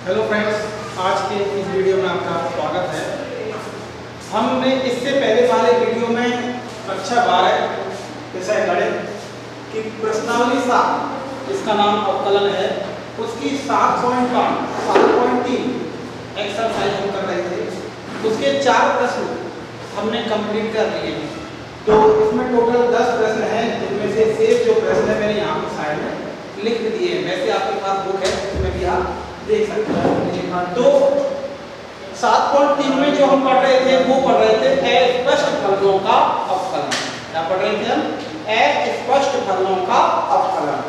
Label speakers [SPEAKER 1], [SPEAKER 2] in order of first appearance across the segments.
[SPEAKER 1] Hello friends, आज के इस वीडियो में आपका स्वागत है। हमने इससे पहले वाले वीडियो में कक्षा 12 विषय गणित की प्रश्नावली 7, इसका नाम अवकलन है, उसकी 7.3 एक्सरसाइज हम कर रहे थे। उसके 4 प्रश्न हमने कंप्लीट कर लिए हैं। तो इसमें टोटल 10 प्रश्न हैं, जिनमें से शेष जो प्रश्न है मैंने यहाँ पर साइड में लिख दिए हैं। वैसे आपके पास बुक है, उसमें भी आप देख सकते हैं। तो 7.3 में जो हम पढ़ रहे थे वो पढ़ रहे थे अस्पष्ट फलनों का अवकलन। क्या पढ़ रहे थे हम? अस्पष्ट फलनों का अवकलन,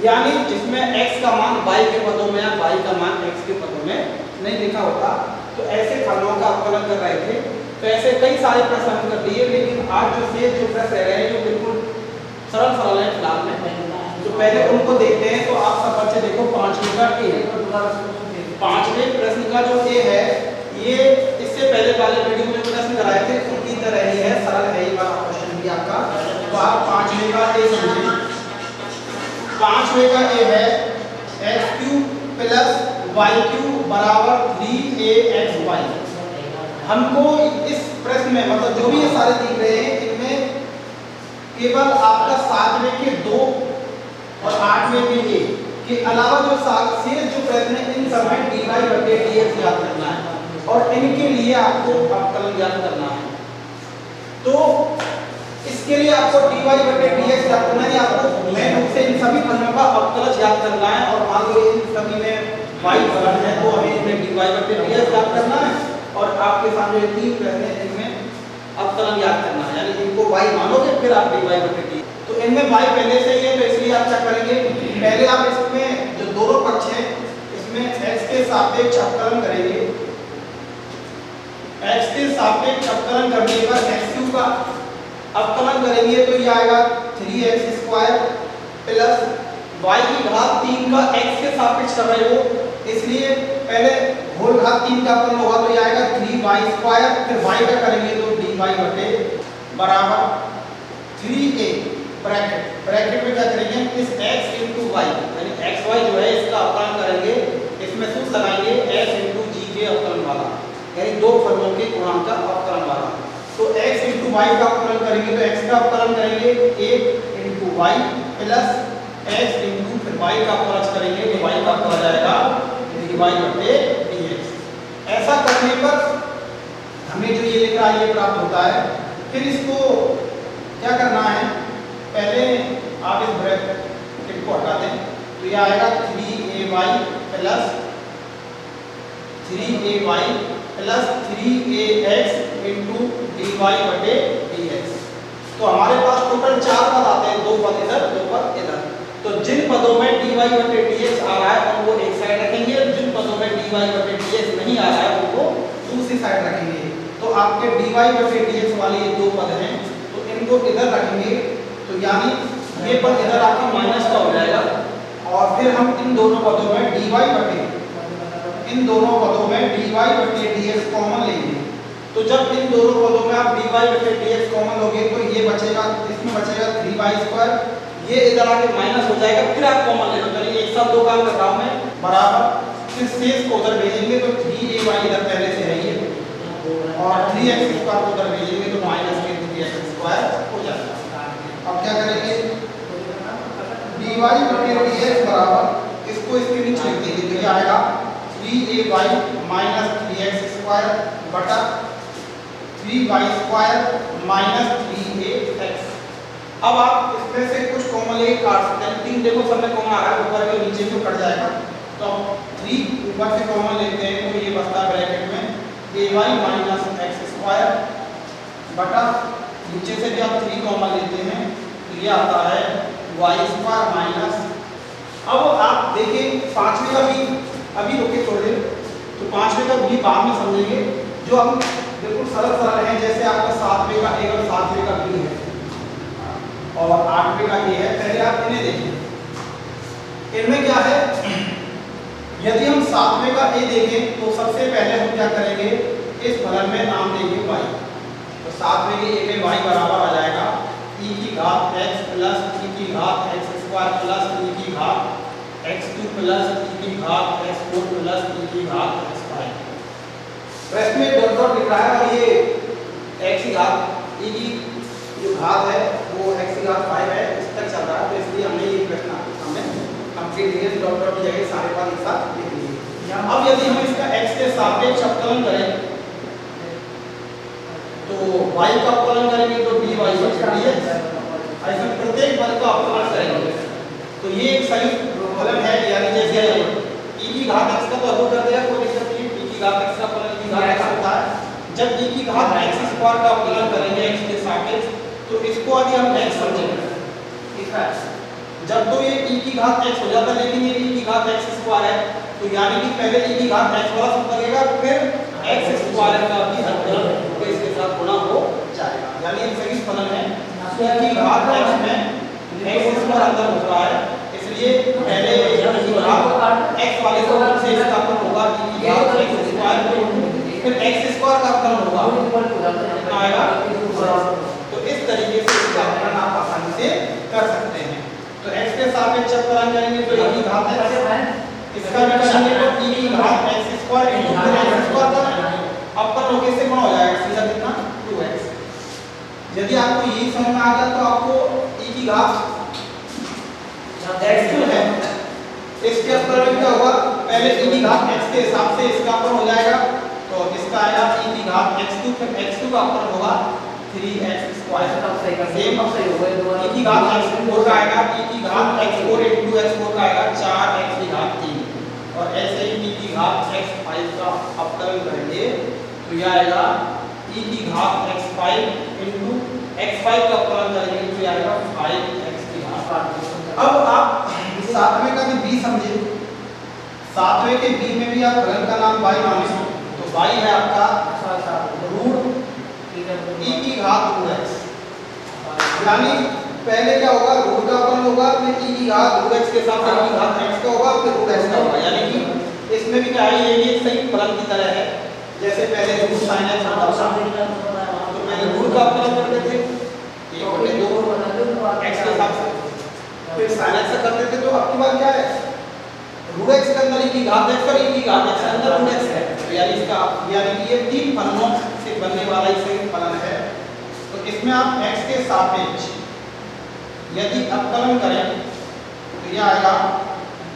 [SPEAKER 1] यानी जिसमें x का मान y के पदों में या y का मान x के पदों में नहीं लिखा होता, तो ऐसे फलनों का अवकलन कर रहे थे। तो ऐसे कई सारे प्रश्न हम कर लिए, लेकिन आज जो शेष जो प्रश्न रह रहे हैं जो बिल्कुल सरल है फिलहाल में, तो पहले उनको देखते हैं। तो आप सब बच्चे देखो, 5वें का ए, 5वें प्रश्न का जो ए है, ये इससे पहले वाले वीडियो में प्रश्न कराए थे, उनकी तरह ही है, सरल है ये वाला क्वेश्चन भी आपका। तो आप 5वें का ए समझिए। 5वें का ए है x³ + y³ = 3axy। हमको इस प्रश्न में मतलब जो भी ये सारे दिख रहे हैं, इनमें केवल आपका 7वें के 2 और 8वें के ए के अलावा जो शेष जो प्रश्न है, इन सब में dy/dx याद करना है और इनके लिए आपको अवकलन याद करना है। तो इसके लिए आपको dy/dx याद करना है, आपको मेन रूप से इन सभी फलनों का अवकलज याद करना है। और मान लो इन सभी में y फलन है, तो हमें इनमें dy/dx याद करना है और आपके सामने ये 3 प्रश्न है, इनमें अवकलन याद करना है, यानी इनको y मानोगे फिर आप dy/dx। तो इनमें y पहले से ही है, तो इसलिए आप क्या करेंगे, पहले आप इसमें जो दोनों पक्ष है इसमें x के सापेक्ष अवकलन करेंगे। x के सापेक्ष अवकलन करने पर x³ का अवकलन करेंगे, तो ये आएगा 3x² + y³ का x के सापेक्ष कर रहे हो, इसलिए पहले whole घात 3 का अवकलन होगा, तो ये आएगा 3y², फिर y का करेंगे तो dy बराबर 3a ब्रैकेट में क्या करेंगे, इस x × y यानी xy जो है इसका अवकलन करेंगे, इसमें सूत्र लगाएंगे s × g के अवकलन वाला, यानी दो फलनों के गुणांक का अवकलन वाला। तो x × y का अवकलन करेंगे, तो x का अवकलन करेंगे 1 × y + x × फिर y का अवकलन करेंगे, तो y का अवकलन आ जाएगा dy/dx। ऐसा करने पर हमें जो ये लिख रहा है ये प्राप्त होता है। फिर इसको क्या करना है, पहले आप इस ब्रैकेट को हटा दें, तो ये आएगा 3ay + 3ax × dy/dx। तो हमारे पास टोटल 4 पद आते हैं, 2 पद इधर 2 पद इधर। तो जिन पदों में dy/dx आ रहा है उनको एक साइड रखेंगे, और जिन पदों में dy/dx नहीं आ रहा है उनको दूसरी साइड रखेंगे। तो आपके dy/dx वाले ये 2 पद हैं, तो इनको इधर रखेंगे, तो यानी ये पद इधर आपका माइनस का हो जाएगा। और फिर हम इन दोनों पदों में dy/dx कॉमन लेंगे। तो जब इन दोनों पदों में आप dy/dx कॉमन लोगे, तो ये बचेगा, इसमें बचेगा 3y², ये इधर आके माइनस हो जाएगा, फिर आप कॉमन ले लो। चलिए एक साथ 2 काम कर रहा हूं मैं, बराबर फिर शेष को उधर भेजेंगे, तो 3ay इधर पहले से है ये, और 3x² को उधर भेजेंगे, तो -3x² हो जाएगा। अब क्या करेंगे, dy/dx बराबर इसको इसके नीचे लिख देंगे, तो ये आएगा 3ay - 3x² बटा 3y² - 3ax। अब आप इसमें से कुछ कॉमन लेके काट सकते हैं। 3 देखो सब में कॉमन आ रहा है, ऊपर के नीचे को कट जाएगा, तो 3 ऊपर से कॉमन लेते हैं, तो ये बचता है ब्रैकेट में ay - x² बटा नीचे से भी आप 3 कॉमन लेते हैं, तो ये आता है y²। अब आप देखिए 5वें का भी अभी रोके छोड़ दें, तो 5वें का भी बाद में समझेंगे, जो हम बिल्कुल सरल हैं, जैसे आपका 7वें का ए और 7वें का बी है और 8वें का ए है। पहले आप इन्हें देखिए, इनमें क्या है, यदि हम 7वें का ए देखें तो सबसे पहले हम क्या करेंगे, इस फलन में नाम देंगे y। तो 7वें के ए में y बराबर आ जाएगा e⁻x + e⁻x² + e⁻ x2 plus e की घात x4 प्लस e की घात x5। तो इसमें डॉट डॉट लिख रहा है और ये x की घात e की जो घात है वो x की घात 5 है, इस तक चल रहा है। तो इसलिए हमने ये प्रश्न हमने कंप्लीट किया, डॉट डॉट की जगह सारे बात एक साथ लिख लिए। अब यदि हम इसका x के सापेक्ष अवकलन करें तो y का अवकलन करेंगे तो dy dx, ऐसे प्रत्येक पद का अवकलन करेंगे तो ये एक संयुक्त फलन है। यानी जैसे e की घात x का तो अवकलन कर देगा, कोई दिक्कत नहीं, e की घात x का फलन e की घात x होता है। जब e की घात x स्क्वायर का अवकलन करेंगे x के सापेक्ष तो इसको यदि हम x समझेंगे, ठीक है, जब तो ये e की घात x हो जाता है, लेकिन ये e की घात x स्क्वायर है तो यानी कि पहले e की घात x वाला शब्द लगेगा, फिर x स्क्वायर का भी अवकलन इसके साथ गुणा हो जाएगा। यानी एक सही फलन है, e की घात x में x स्क्वायर अंदर हो रहा है, इसलिए पहले e की घात x वाले शब्द से इसका अवकलन होगा e की घात x स्क्वायर, फिर x स्क्वायर का अवकलन होगा कितना आएगा। तो इस तरीके से इसका अवकलन आप आसानी से कर सकते हैं। तो x के सापेक्ष अवकलन करेंगे तो e की घात है, इसका भी करेंगे तो e की घात x square into x square का अवकलन होके से गुणा हो जाएगा, सीधा कितना 2x। यदि आपको यही समझ में आ गया तो आपको e की घात x है इसके अवकलन में क्या होगा, पहले e की घात x के हिसाब से इसका अवकलन हो जाएगा तो इसका आएगा e की घात x2, फिर x2 का अवकलन होगा 3x स्क्वायर, सेम e की घात x4 का आएगा e की घात x4 इनटू x4 का आएगा 4x की घात 3, और ऐसे ही e की घात x5 का अवकलन करेंगे तो यह आएगा e की घात x5 इनटू x5 का अवकलन करेंगे तो यह आएगा 5x की घात। अब आप सातवें का भी b समझे, सातवें के b में भी आप फलन का नाम y माने तो y है आपका रूट e की घात रूट x, यानी पहले क्या होगा रूट का अवकलन होगा, फिर e की घात रूट x के साथ e की घात x का होगा, फिर रूट x का होगा। यानी कि इसमें भी क्या है, ये भी एक सही फलन की तरह है, जैसे पहले रूट sin x होता था तो पहले रूट का अवकलन करते थे 1/2 x के साथ, फिर sin x करते थे, तो अब की बात क्या है रूट x के अंदर e की घात x और e की घात x के अंदर रूट x है, तो यानी इसका यानी कि ये तीन फलनों से बनने वाला एक सही फलन है। तो इसमें आप x के सापेक्ष यदि अवकलन करें तो यह आएगा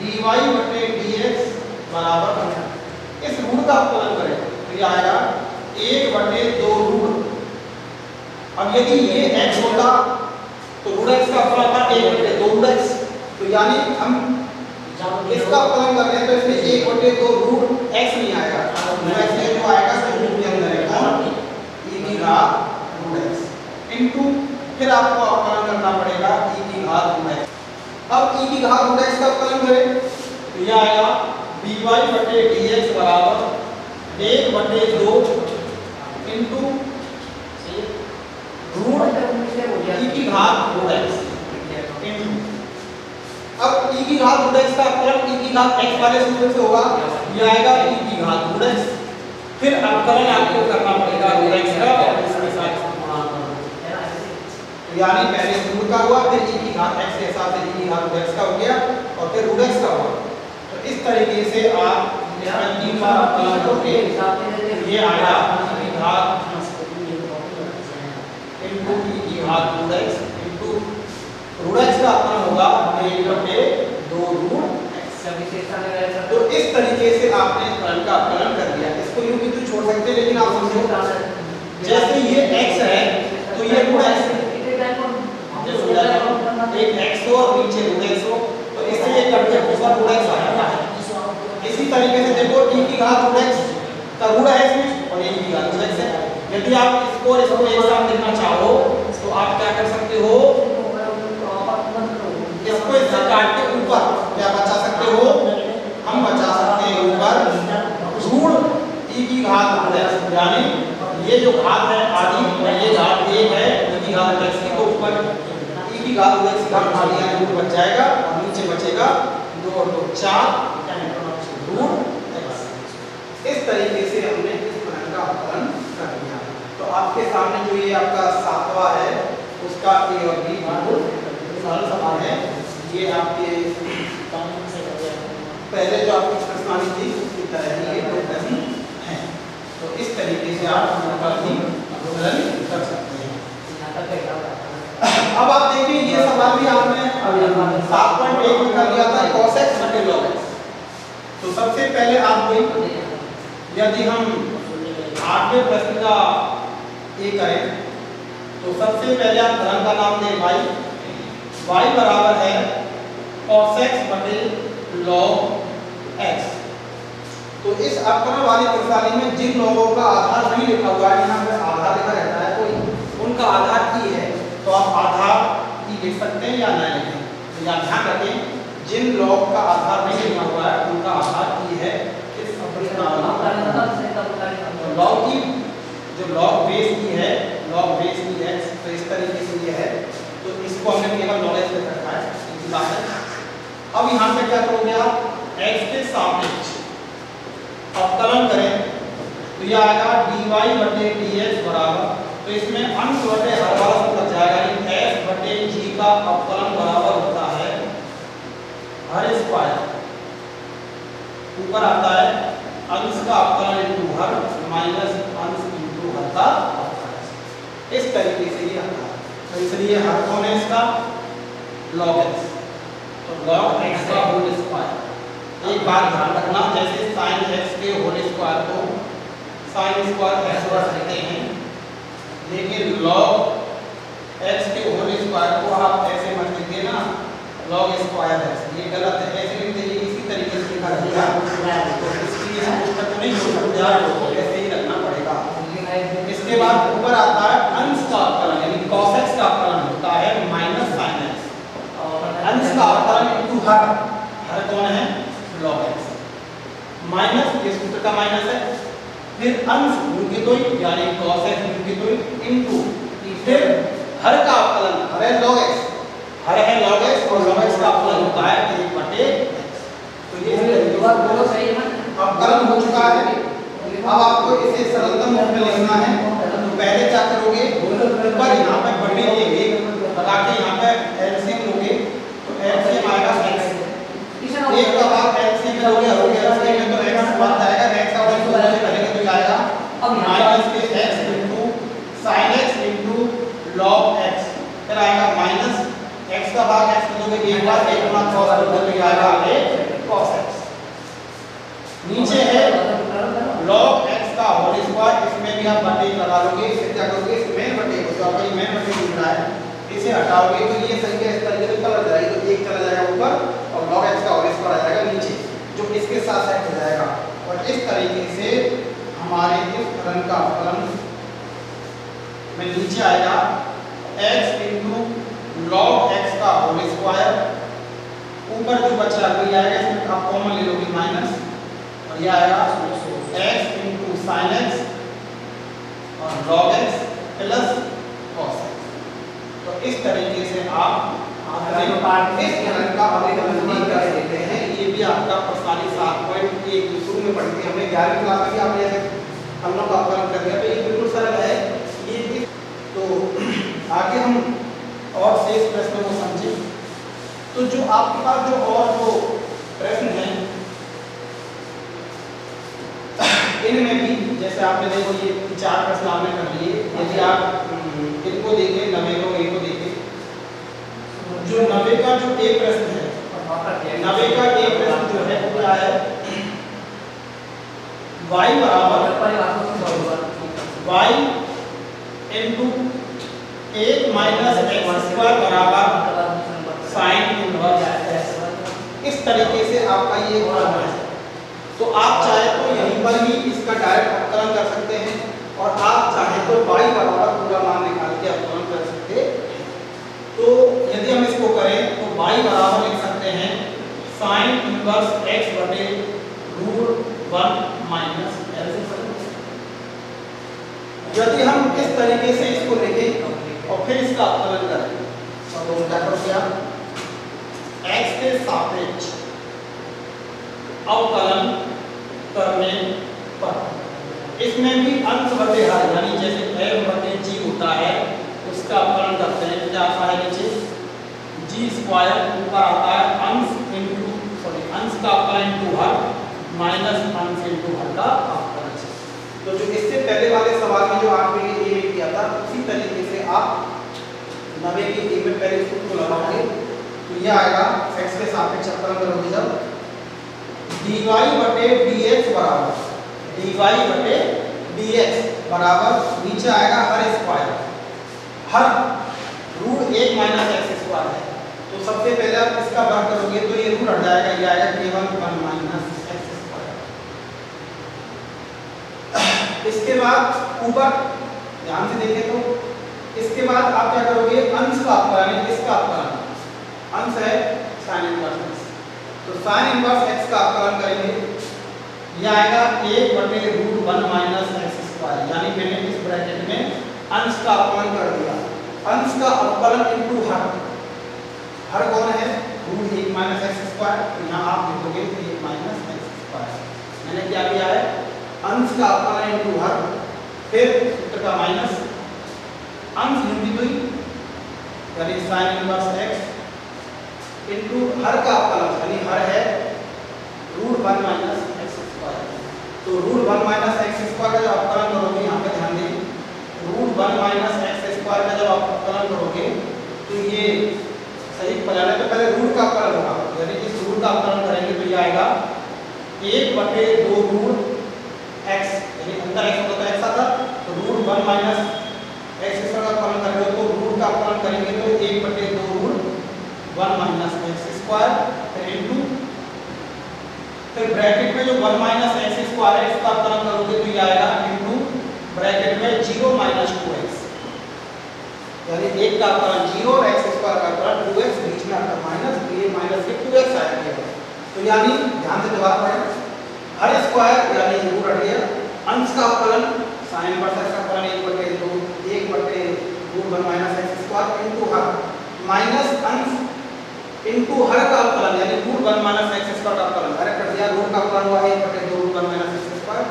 [SPEAKER 1] dy/dx बराबर, इस रूट का अवकलन करें तो यह आएगा 1/2 रूट। अब यदि ये x होता तो रूट x का अवकलन था 1/2 रूट x, तो यानी हम इसका अवकलन कर रहे हैं तो इसमें 1/2 रूट x नहीं आएगा, रूट x जो आएगा तो रूट के अंदर है कौन e की घात रूट x इनटू फिर आपको अवकलन करना पड़ेगा e की घात रूट x। अब e की घात रूट x का अवकलन करें तो यह आएगा dy/dx बराबर 1/2 इनटू रूट e की घात रूट x इनटू, अब e की घात रूट x का अवकलन e की घात x वाले सूत्र से होगा, यह आएगा e की घात रूट x, फिर अवकलन आपको करना पड़ेगा रूट x का और इसके साथ गुणा करना, यानी पहले रूट का हुआ, फिर e की घात x के साथ e की घात रूट x का हो गया और फिर रूट x का हुआ। तो इस तरीके से आप इसमें तीन बार अवकलन करोगे, ये आएगा e की घात इनटू e की घात root x into root x का अवकलन होगा 1/2 रूट x। तो इस तरीके से आपने फलन का अवकलन कर दिया। इसको यूं भी तो छोड़ सकते हैं, लेकिन आप समझो जैसे ये x है तो ये रूट x जैसे एक x हो और नीचे रूट x हो तो इससे ये कट के ऊपर रूट x आएगा। इसी तरीके से देखो e की घात रूट x का रूट है इसमें और e की घात रूट x है। यदि आप इसको और इसको एक साथ लिखना चाहो तो आप क्या कर सकते हो, इसको इससे काट के ऊपर क्या बचा सकते हो, हम बचा सकते हैं ऊपर रूट e की घात रूट x, यानी ये जो घात है आधी और ये घात 1 है e की घात x की, तो ऊपर e की घात रूट x का आधी यानी रूट बच जाएगा और नीचे बचेगा 2 और 2 4 रूट x। इस तरीके से हमने इस फलन का अवकलन कर दिया। तो आपके सामने जो ये आपका सातवां है उसका a और b बिल्कुल सरल समान है, ये आपके पहले जो आपकी प्रश्नावली थी उसकी तरह ही ये प्रश्न है। तो इस तरीके से आप अवकलन कर सकते हैं। अब आप देखिए ये सवाल भी आपने 7.1 में कर लिया था cos x बटे log x। तो सबसे पहले आप वही, यदि हम 8वें प्रश्न का ये करें तो सबसे पहले आप धन का नाम दें y बराबर है cos x बटे log x। तो इस अवकलन वाली प्रणाली में जिन लोगों का आधार नहीं लिखा हुआ है, यहाँ पे आधार लिखा रहता है कोई, उनका आधार की है, तो आप आधार की लिख सकते हैं या नहीं लिखें। तो यहाँ ध्यान रखें, जिन लोगों का आधार नहीं लिखा हुआ है उनका आधार की है इस लॉग की, जो लॉग बेस की है, लॉग बेस की है, तो इस तरीके से ये है। तो इसको हमने केवल नॉलेज में रखा है, इसी बात है। अब यहाँ पे क्या करोगे आप, x के सापेक्ष अवकलन करें तो यह आएगा dy बटे dx बराबर, तो इसमें अंश बटे हर वाला सब लग जाएगा, यानी f बटे g का अवकलन बराबर होता है हर स्क्वायर, ऊपर आता है अंश का अवकलन इनटू हर माइनस अंश इनटू हर का अवकलन। इस तरीके से ये आता है। तो इसलिए हर कौन है इसका, log x, तो log x का होल स्क्वायर। एक बात ध्यान रखना, जैसे sin x के होल स्क्वायर को sin स्क्वायर x रखते हैं, लेकिन log x के होल स्क्वायर को आप ऐसे मत लिखिए ना log स्क्वायर x, ये गलत है। ऐसे लिखते हैं, इसी तरीके से लिखा जाएगा, तो इसलिए हम उसका नहीं छोड़ सकते, ऐसे ही रखना पड़ेगा। इसके बाद ऊपर आता है अंश का अवकलन, यानी cos x का अवकलन होता है माइनस sin x, अंश का अवकलन इनटू हर कौन है, log x, माइनस ये सूत्र का माइनस है, फिर अंश गुणित दो यानी cos x गुणित दो इनटू फिर हर का अवकलन, हर है log x, हर है log x और log x का अवकलन होता है 1 बटे x। तो ये अवकलन हो चुका है। अब आपको इसे सरलतम रूप में लिखना है, तो पहले क्या करोगे, ऊपर यहाँ पे बटे लेंगे, लगा के यहाँ पे एलसीएम लोगे, तो एलसीएम आएगा x, एक का भाग एलसीएम में लोगे, हो गया एलसीएम में तो x बात आएगा, x और x को ऐसे करेंगे तो क्या आएगा, अब माइनस के x into sin x into log x, फिर आएगा माइनस x का भाग x में लोगे, एक बार 1 गुना cos तो क्या आएगा आगे cos x। नीचे है log x का होल स्क्वायर, इसमें भी आप बटे लगा लोगे, इसे क्या करोगे, इसमें बटे को जो आपका में बटे दिख रहा है इसे हटाओगे तो ये संख्या इस तरीके से चला जाएगी, तो एक चला जाएगा ऊपर और log x का होल स्क्वायर आ जाएगा नीचे, जो इसके साथ साथ हो जाएगा। और इस तरीके से हमारे इस फलन का फलन में नीचे आएगा x इनटू log x का होल स्क्वायर, ऊपर जो बचा है वही आएगा, इसमें आप कॉमन ले लोगे माइनस, और ये आएगा x इनटू sin x और log x plus cos x। तो इस तरीके से आप इस फलन का अवकलन कर सकते हैं। ये भी आपका प्रश्नावली 7.1 शुरू में पढ़ी थी हमने, 11वीं क्लास में भी आपने ऐसे फलनों का अवकलन कर दिया, तो ये बिल्कुल सरल है ये। तो आगे हम और शेष प्रश्नों को समझें। तो जो आपके पास जो और जो प्रश्न हैं इनमें भी जैसे आपने देखो ये 4 प्रश्न आपने कर लिए, यदि आप इनको देखें, 90 को इनको देखें, जो 90 का जो एक प्रश्न है, 90 का एक प्रश्न जो है वो क्या है, y बराबर y into 1 minus x square बराबर sin इनवर्स x। इस तरीके से आपका ये फॉर्मूला है। तो आप चाहे तो यहीं पर ही इसका डायरेक्ट अवकलन कर सकते हैं, और आप चाहे तो y बराबर पूरा मान निकाल के अवकलन कर सकते हैं। तो यदि हम इसको करें तो y बराबर लिख सकते हैं sin इनवर्स x बटे √1 माइनस l। यदि हम इस तरीके से इसको लिखें और फिर इसका अवकलन करें तो क्या करोगे आप, x के सापेक्ष अवकलन करने पर इसमें भी अंश बटे हर, यानी जैसे f बटे g होता है उसका अवकलन करते हैं, क्या आता है नीचे g स्क्वायर, ऊपर आता है अंश का अवकलन इंटू हर माइनस अंश इंटू हर का अवकलन। तो जो इससे पहले वाले सवाल में जो आपने ये किया था उसी तरीके से आप 90 के ए में पहले सूत्र को लगाओगे तो ये आएगा x के सापेक्ष अवकलन करोगे जब dy बटे dx बराबर dy बटे dx बराबर नीचे आएगा हर स्क्वायर हर रूट 1 माइनस एक्स स्क्वायर है। तो सबसे पहले आप इसका वर्ग करोगे तो ये रूट हट जाएगा, ये आएगा केवल 1 माइनस एक्स स्क्वायर। इसके बाद ऊपर ध्यान से देखें तो इसके बाद आप क्या करोगे अंश का अवकलन, इसका अवकलन अंश है sin इनवर्स x, तो sin इनवर्स x का अवकलन करेंगे ये आएगा 1 बटे रूट 1 माइनस एक्स स्क्वायर, यानी मैंने इस ब्रैकेट में अंश का अवकलन कर दिया। अंश का अवकलन इनटू हर कौन है रूट 1 माइनस एक्स स्क्वायर, तो यहाँ आप लिखोगे 1 माइनस एक्स स्क्वायर। मैंने क्या किया है अंश का अवकलन इनटू हर, फिर सूत्र का माइनस अंश यूनिटी हुई यानी sin इनवर्स x इनटू हर का अवकलन यानी हर है रूट 1 माइनस एक्स स्क्वायर। तो रूट 1 माइनस एक्स स्क्वायर का जब अवकलन करोगे यहाँ पे ध्यान दें रूट 1 माइनस एक्स स्क्वायर का जब आप अवकलन करोगे तो ये सही फलन है, तो पहले रूट का अवकलन होगा, यानी इस रूट का अवकलन करेंगे तो ये आएगा 1 बटे 2 रूट x, यानी अंदर x होता है x आता, तो रूट 1 माइनस एक्स स्क्वायर का अवकलन करेंगे तो रूट का अवकलन करेंगे तो 1 बटे 2 रूट 1 माइनस एक्स स्क्वायर फिर इनटू फिर ब्रैकेट में जो 1 माइनस एक्स स्क्वायर है इसका अवकलन करोगे तो ये आएगा इनटू ब्रैकेट में 0 माइनस 2x, यानी 1 का अवकलन 0 और x स्क्वायर का अवकलन 2x, बीच में आपका माइनस, तो ये माइनस के 2x आएगा। तो यानी ध्यान से जवाब पढ़ें हर स्क्वायर यानी रूट हट गया, अंश का अवकलन sin इनवर्स x का अवकलन 1 बटे root 1 minus x square into हर माइनस अंश इनटू हर का अवकलन यानी रूट 1 माइनस एक्स स्क्वायर का अवकलन, हर कर दिया रूट का अवकलन हुआ 1 बटे 2 root 1 minus x square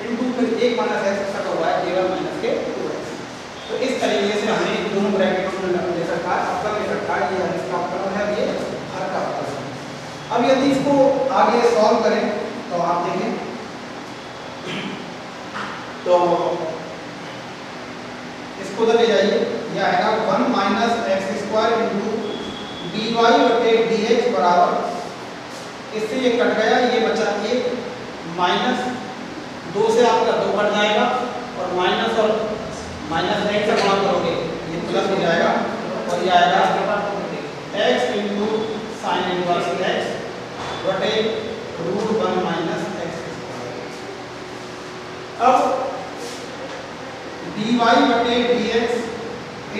[SPEAKER 1] into फिर 1 माइनस एक्स स्क्वायर हुआ है केवल माइनस के 2x। तो इस तरीके से हमने दोनों ब्रैकेटों में ले सकता है अवकलन ले सकता है, ये इसका अवकलन है ये हर का अवकलन। अब यदि इसको आगे सॉल्व करें तो आप देखें तो इसको उधर ले जाइए, ये आएगा 1 minus x square into dy बटे dx बराबर इससे ये कट गया ये बचा 1 माइनस 2 से आपका 2 कट जाएगा और माइनस x से गुणा करोगे ये प्लस हो जाएगा और ये आएगा x into sin inverse x बटे रूट 1 माइनस एक्स स्क्वायर। अब dy बटे dx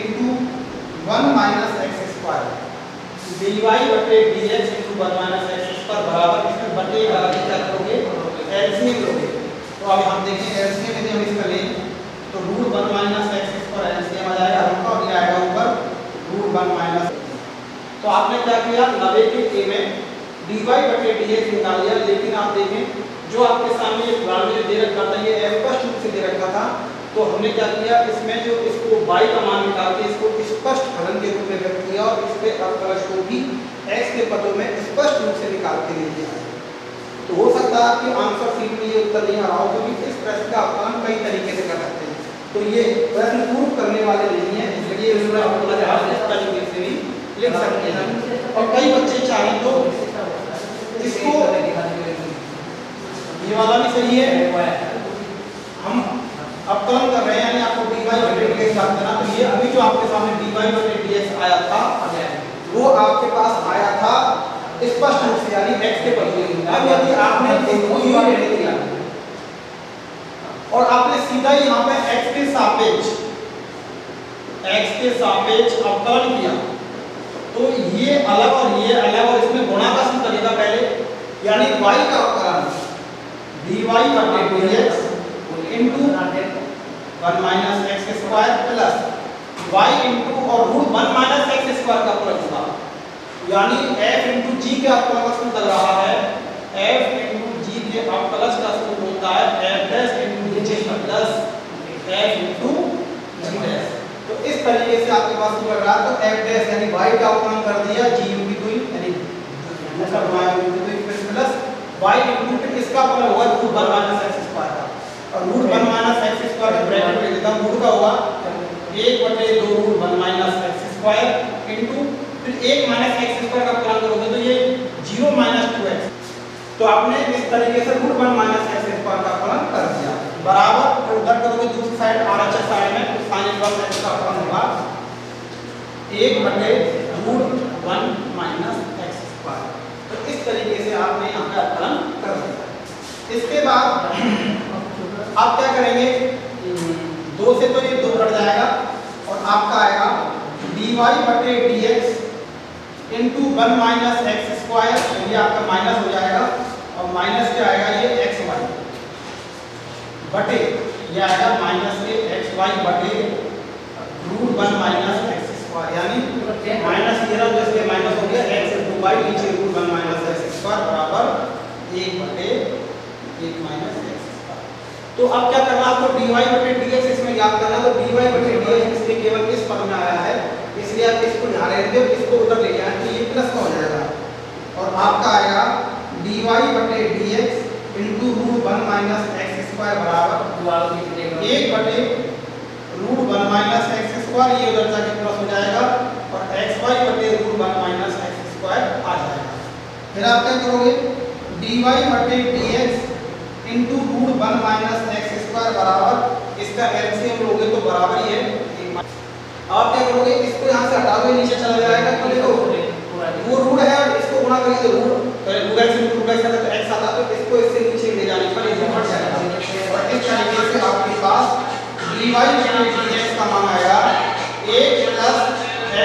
[SPEAKER 1] into 1 minus x square, dy बटे dx into 1 minus x square बराबर इसमें बटे वाला क्या करोगे एलसीएम लोगे। तो अब हम देखें एलसीएम यदि हम इसका लें तो root 1 minus x square LCM आ जाएगा हमका और ये आएगा ऊपर रूट 1 माइनस। तो आपने क्या किया 90 के ए में dy बटे dx निकाल लिया, लेकिन आप देखें जो आपके सामने ये प्लान में दे रखा था ये स्पष्ट रूप से दे रखा था, तो हमने क्या किया इसमें जो इसको y का मान निकाल के इसको स्पष्ट फलन के रूप में व्यक्त किया और इस पे अवकलज को भी x के पदों में स्पष्ट रूप से निकाल के ले लिया। तो हो सकता है कि आंसर शीट में ये उत्तर नहीं आ रहा हो क्योंकि इस प्रश्न का अवकलन कई तरीके से कर सकते हैं, तो ये प्रश्न पूर्ण करने वाले नहीं है, इसलिए इस तरीके से भी लिख सकते हैं। और कई बच्चे चाहें तो इसको ये वाला भी सही है, हम अवकलन कर रहे हैं यानी आपको dy बटे dx याद करना, तो ये अभी जो आपके सामने dy बटे dx आया था वो आपके पास आया था स्पष्ट रूप से यानी x के बदले। अब यदि आपने इसको ही ले लिया और आपने सीधा यहाँ पे x के सापेक्ष अवकलन किया तो ये अलग और इसमें गुणा का सूत्र लगेगा पहले, यानी y का अवकलन dy बटे dx into 1 minus x square plus y into और रूट 1 माइनस एक्स स्क्वायर का प्लस होगा, यानी f इनटू g के अवकलन का सूत्र लग रहा है f इनटू g के अवकलन का सूत्र होता है f dash into g plus f into g dash. तो इस तरीके से आपके पास लग रहा है तो f डैश यानी y का अवकलन कर दिया g की हुई यानी ऐसा बनाया हुआ है, तो प्लस वाई इंटू फिर इसका फलन होगा root one minus x square का, और root one minus x square के ब्रैकेट में लिखता हूँ, रूट का होगा 1/2 root one minus x square into फिर 1 माइनस एक्स स्क्वायर का फलन करोगे तो ये 0 माइनस 2x, तो आपने इस तरीके से root one minus x square का फलन कर दिया बराबर, फिर उधर करोगे दूसरी साइड RHS साइड में तो साइन इनवर्स एक्स का फलन होगा 1/रूट वन माइनस एक्स स्क्वायर। तो इस तरीके से आपने यहाँ पे फलन कर दिया। इसके बाद आप क्या करेंगे, 2 से तो ये 2 कट जाएगा और आपका आएगा dy/dx into 1 minus x square, ये आपका माइनस हो जाएगा और माइनस क्या आएगा ये एक्स वाई बटे ये आएगा माइनस के एक्स वाई बटे रूट 1 माइनस एक्स स्क्वायर, यानी माइनस ये रहा तो इसके माइनस हो गया एक्स इंटू वाई, नीचे रूट 1 माइनस एक्स स्क्वायर बराबर 1/1 माइनस एक्स स्क्वायर। तो अब क्या करना है आपको dy/dx इसमें याद करना है, तो dy/dx इसमें केवल इस पद में आया है, इसलिए आप इसको ध्यान रखते हो, इसको उधर ले जाएं तो ये प्लस का हो जाएगा और आपका आएगा dy/dx into root 1 minus x square बराबर 1/रूट 1 माइनस एक्स स्क्वायर, ये उधर जाके प्लस हो जाएगा और xy/रूट 1 माइनस एक्स स्क्वायर आ जाएगा। फिर आप क्या करोगे dy/dx into root 1 minus x square बराबर इसका एलसीएम लोगे तो बराबर ही है। आप क्या करोगे, इसको यहाँ से हटा दो, नीचे चला जाएगा तो देखो वो रूट है और इसको गुणा करेंगे तो root x into root x आता है तो x आता है, तो इसको इससे नीचे ले जाने पर ये हट जाएगा और इस तरीके से आपके पास dy/dx का मान आएगा 1 plus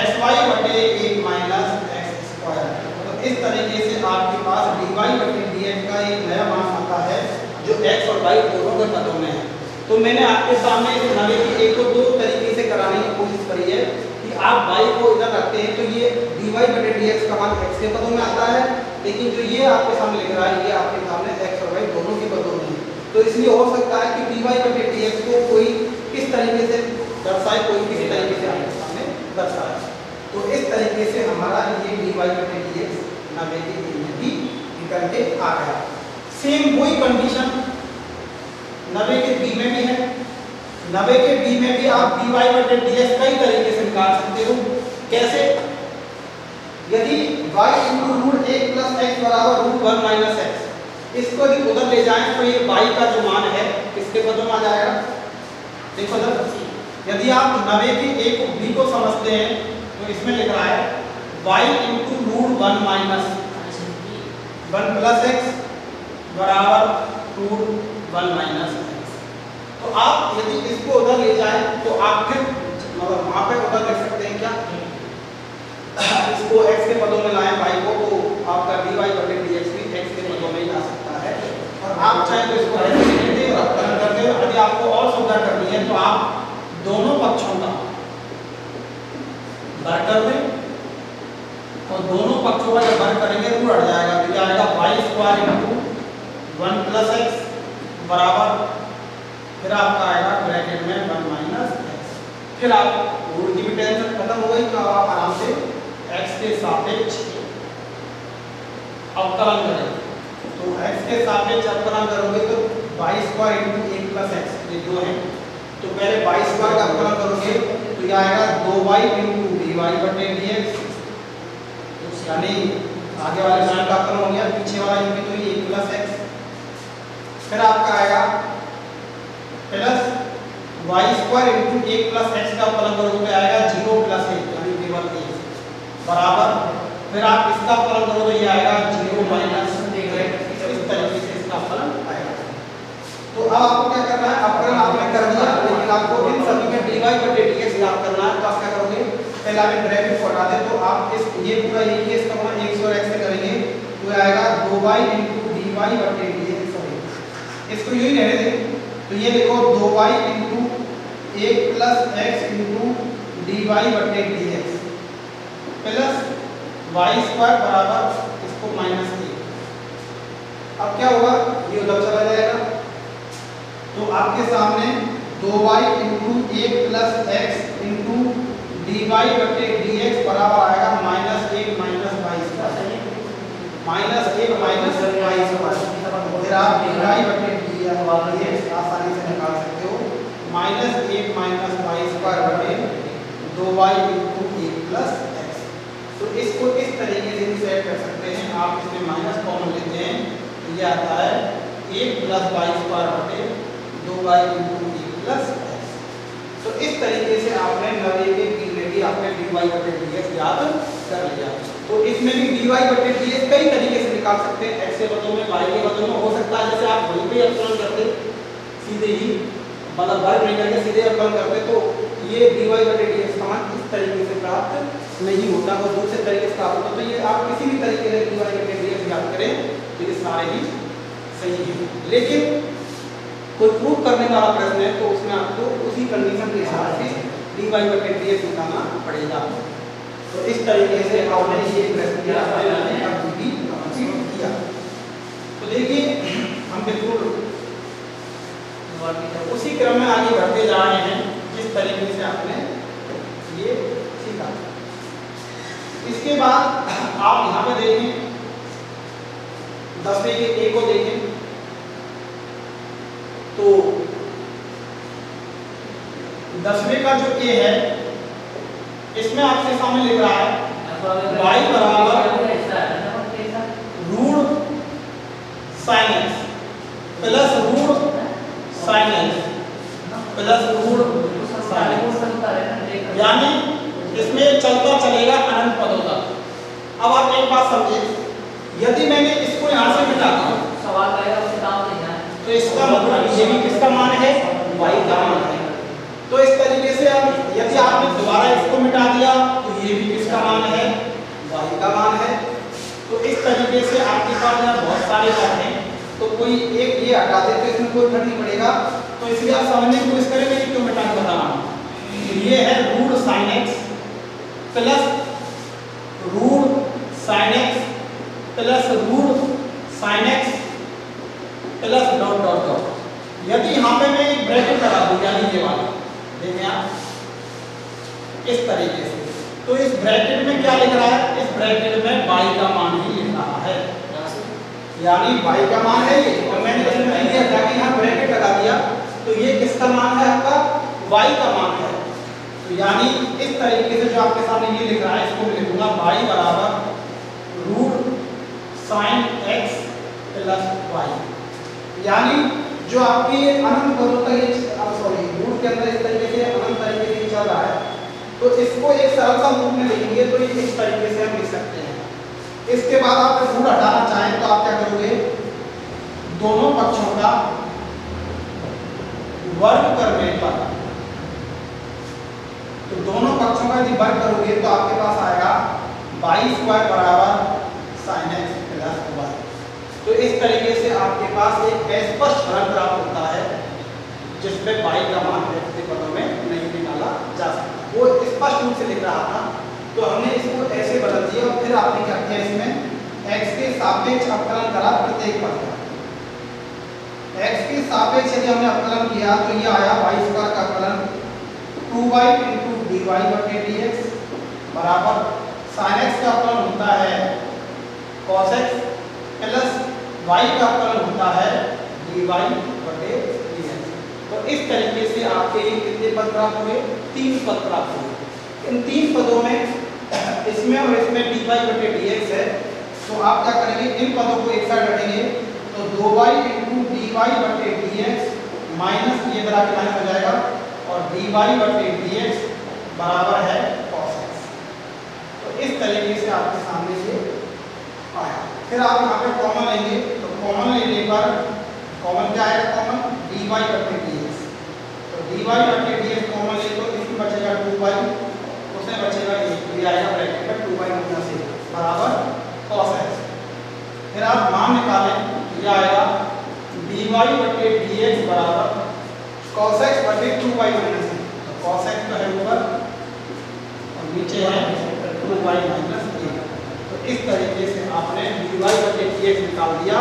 [SPEAKER 1] xy/1 minus x square. तो इस तरीके से आपके पास dy/dx का एक नया मान आता है जो x और y दोनों के पदों में है। तो मैंने आपके सामने इस नवे की एक को दो तरीके से कराने की कोशिश करी है कि आप y को इधर रखते हैं तो ये dy/dx का मान x के पदों में आता है, लेकिन जो ये आपके सामने लिख रहा है ये आपके सामने x और y दोनों के पदों में है। तो इसलिए हो सकता है कि dy/dx को कोई किस तरीके से दर्शाए, कोई किसी तरीके से आपके सामने दर्शाए। तो इस तरीके से हमारा ये dy/dx नवे के में भी निकल के आ गया। सेम वही कंडीशन नवे के बी में भी है। नवे के बी में भी आप dy/dx कई तरीके से निकाल सकते हो। कैसे, यदि y into root 1 plus x बराबर रूट 1 माइनस एक्स, इसको यदि उधर ले जाएं तो ये y का जो मान है किसके पदों में आ जाएगा। देखो सर, यदि आप नवे के a को b को समझते हैं तो इसमें लिख रहा है y into root 1 minus 1 plus x बराबर रूट 1 माइनस एक्स। तो आप यदि इसको उधर ले जाएं तो आप फिर मतलब वहाँ पे उधर लिख सकते हैं क्या, इसको x के पदों में लाएं y को, तो आपका dy/dx भी x के पदों में ही आ सकता है। और आप चाहे तो इसको ऐसे लिख दें और अपकरण कर दें। यदि आपको और सुविधा करनी है तो आप दोनों पक्षों का वर्ग कर दें और दोनों पक्षों का जब वर्ग करेंगे तो हट जाएगा, तो क्या आएगा y² इंटू 1 प्लस एक्स बराबर फिर आपका आएगा ब्रैकेट में 1 माइनस एक्स। फिर आप रूट की भी टेंशन खत्म हो गई, तो आप आराम से x के सापेक्ष अवकलन करें। तो x के सापेक्ष अवकलन करोगे तो y² इंटू 1 प्लस एक्स ये दो है, तो पहले y² का अवकलन करोगे तो ये आएगा 2y इंटू dy/dx, यानी आगे वाले मान का अवकलन हो गया, पीछे वाला जो भी तो ये 1 प्लस एक्स। फिर आपका आएगा plus y² into 1 plus x का फलन करोगे तो आएगा 0 प्लस 1 यानी केवल 1 बराबर, फिर आप इसका फलन करोगे तो ये आएगा 0 माइनस 1। इस तरीके से इसका फलन आएगा। तो अब आपको क्या करना है, अपकरण आपने कर दिया, लेकिन आपको इन सभी में dy/dx याद करना है। तो आप क्या करोगे, पहले आप ब्रैकेट को हटा दें तो आप इस ये पूरा एक ही इसका मान 1 और x से करेंगे तो आएगा 2y इंटू dy/dx। इसको यूं ही रहने दें तो ये देखो 2y into 1 plus x into dy/dx plus y² बराबर इसको माइनस 1। अब क्या होगा, ये उधर चला जाएगा तो आपके सामने 2y into 1 plus x into dy/dx बराबर आएगा -1 minus y²। Minus 1 minus y square, फिर आप dy बटे dx आसानी से निकाल सकते हो, माइनस 1 माइनस वाई स्क्वायर बटे 2y इंटू 1 प्लस एक्स। तो इसको इस तरीके से भी सेट कर सकते हैं, आप इसमें माइनस कॉमन लेते हैं तो ये आता है 1 प्लस वाई स्क्वायर बटे 2y इंटू 1 प्लस एक्स। तो इस तरीके से आपने नवे के गिनने की आपने dy बटे dx याद कर लिया। तो इसमें भी dy बटे dx कई तरीके से निकाल सकते हैं, x के बदले में, y के बदले में, हो सकता है जैसे आप वहीं पे अपलन करते सीधे ही, मतलब वर्ग नहीं करके सीधे अपलन करते, तो ये dy बटे dx का मान इस तरीके से प्राप्त नहीं होता, वो दूसरे तरीके से प्राप्त होता। तो ये आप किसी भी तरीके से dy बटे dx याद करें तो ये सारे ही सही है। लेकिन कोई प्रूफ करने वाला प्रश्न है तो उसमें आपको उसी कंडीशन के हिसाब से dy बटे dx निकालना पड़ेगा। तो इस तरीके से आपने ये प्रश्न किया। तो देखिए हम बिल्कुल उसी क्रम में आगे बढ़ते जा रहे हैं जिस तरीके से आपने ये सीखा। इसके बाद आप यहाँ पे देखें 10वें के ए को देखें तो 10वें का जो ए है इसमें आपके सामने लिख रहा है y बराबर root sine x plus root sine x plus root sine x, यानी इसमें चलता चलेगा अनंत पदों तक। अब आप एक बात समझिए, यदि मैंने इसको यहाँ से मिटा दिया
[SPEAKER 2] सवाल आएगा उससे काम नहीं है,
[SPEAKER 1] तो इसका मतलब ये भी किसका मान है, y का मान है। तो इस तरीके से अब यदि आपने दोबारा इसको मिटा दिया तो ये भी किसका मान है, y का मान है। तो इस तरीके से आपके पास यहाँ बहुत सारे मान हैं, तो कोई एक ये हटा दे तो इसमें कोई फर्क नहीं पड़ेगा। तो इसलिए आप समझने की कोशिश करेंगे कि क्यों मिटा के बताना। ये है root sine x plus root sine x plus root sine x plus dot dot dot. यदि यहाँ पे मैं एक ब्रैकेट लगा दूं, यानी ये वाला देखें आप इस तरीके से, तो इस ब्रैकेट में क्या लिख रहा है, इस ब्रैकेट में y का मान ही लिख रहा है, यानी y का मान है ये। और मैंने इसमें ये हटा के यहाँ ब्रैकेट लगा दिया तो ये किसका मान है, आपका y का मान है। तो यानी इस तरीके से जो आपके सामने ये लिख रहा है इसको लिखूंगा y बराबर root sine x plus y, यानी जो आपकी अनंत पदों तक ये सॉरी रूट के अंदर इस तरीके से अनंत तरीके से चल रहा है, तो इसको एक सरल सा रूप में लिखेंगे तो ये इस तरीके से हम लिख सकते हैं। इसके बाद आप रूट हटाना चाहें तो आप क्या करोगे, दोनों पक्षों का वर्ग करने पर, तो दोनों पक्षों का यदि वर्ग करोगे तो आपके पास आएगा y स्क्वायर बराबर साइन एक्स प्लस y। तो इस तरीके से आपके पास एक स्पष्ट फलन प्राप्त होता है जिसमें y का मान व्यक्तिगत पदों में नहीं निकाला जा सकता। वो स्पष्ट रूप से लिख रहा था तो हमने इसको ऐसे बदल दिया और फिर आपने क्या किया, इसमें x के सापेक्ष अवकलन करा प्रत्येक पद का। x के सापेक्ष यदि हमने अवकलन किया तो ये आया y स्क्वायर का अवकलन 2y इंटू dy बटे dx बराबर sin x का अवकलन होता है cos x प्लस y का अवकलन होता है dy बटे dx। तो इस तरीके से आपके कितने पद प्राप्त हुए, 3 पद प्राप्त हुए। इन 3 पदों में इसमें और इसमें dy बटे dx है, तो आप क्या करेंगे, इन पदों को एक साइड रखेंगे तो 2y इंटू dy बटे dx माइनस ये तरह के माइनस हो जाएगा और dy बटे dx बराबर है cos x। तो इस तरीके से आपके सामने ये आया। फिर आप यहाँ पे कॉमन लेंगे तो कॉमन लेने पर कॉमन क्या आएगा, कॉमन dy बटे dx। तो dy बटे dx कॉमन ले तो इसमें बचेगा 2y, उसमें बचेगा ये आएगा ब्रैकेट में 2y माइनस a बराबर cos x। फिर आप मान निकालें, ये आएगा dy बटे dx बराबर cos x बटे 2y माइनस a। तो cos x तो है ऊपर और नीचे है 2y माइनस a। तो इस तरीके से आपने dy बटे dx निकाल दिया,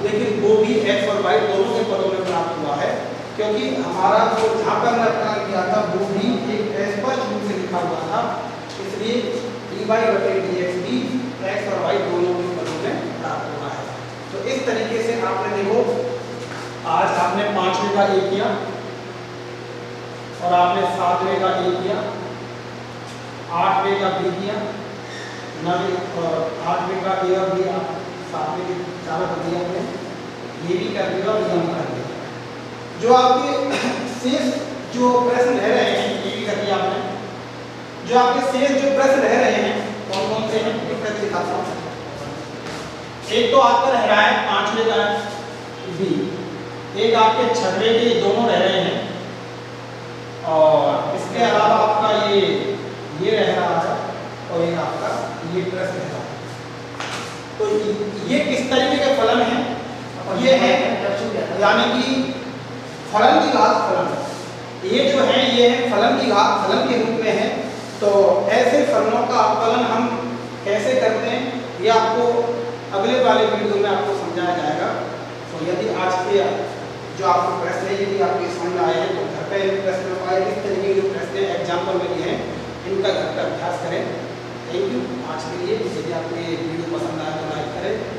[SPEAKER 1] लेकिन वो भी x और y दोनों के पदों में प्राप्त हुआ है, क्योंकि हमारा जो जहाँ पर हमने अवकलन किया था वो भी एक स्पष्ट रूप से लिखा हुआ था, इसलिए dy बटे dx भी x और y दोनों के पदों में प्राप्त तो इस तरीके से आपने देखो आज आपने 5वें का ए किया और आपने 7वें का ए किया, 8वें का बी किया, 9वें और 8वें का ए और बी, 7वें के चारों कर दिया आपने, ये भी कर दिया और ये हम कर दिया। जो आपके शेष जो प्रश्न रह रहे हैं ये भी कर दिया आपने। जो आपके शेष जो प्रश्न रह रहे हैं कौन कौन से हैं एक प्रश्न दिखाता हूँ। एक तो आपका रह रहा है 5वें का बी, एक आपके 6वें के, दोनों रह रहे हैं, और इसके अलावा आपका ये रह रहा है और एक आपका ये प्रश्न रह रहा है। तो ये किस तरीके के फलन हैं? ये है यानी कि फलन की घात फलन, ये जो है ये है फलन की घात फलन के रूप में है। तो ऐसे फलनों का अवकलन हम कैसे करते हैं ये आपको अगले वाले वीडियो में आपको समझाया जाएगा। तो यदि आज के जो आपको प्रश्न है यदि आपके समझ में आए हैं तो घर पर इन प्रश्नों का इस तरीके के जो प्रश्न एग्जाम्पल में दिए हैं इनका घर पर अभ्यास करें। थैंक यू आज के लिए। यदि आपको ये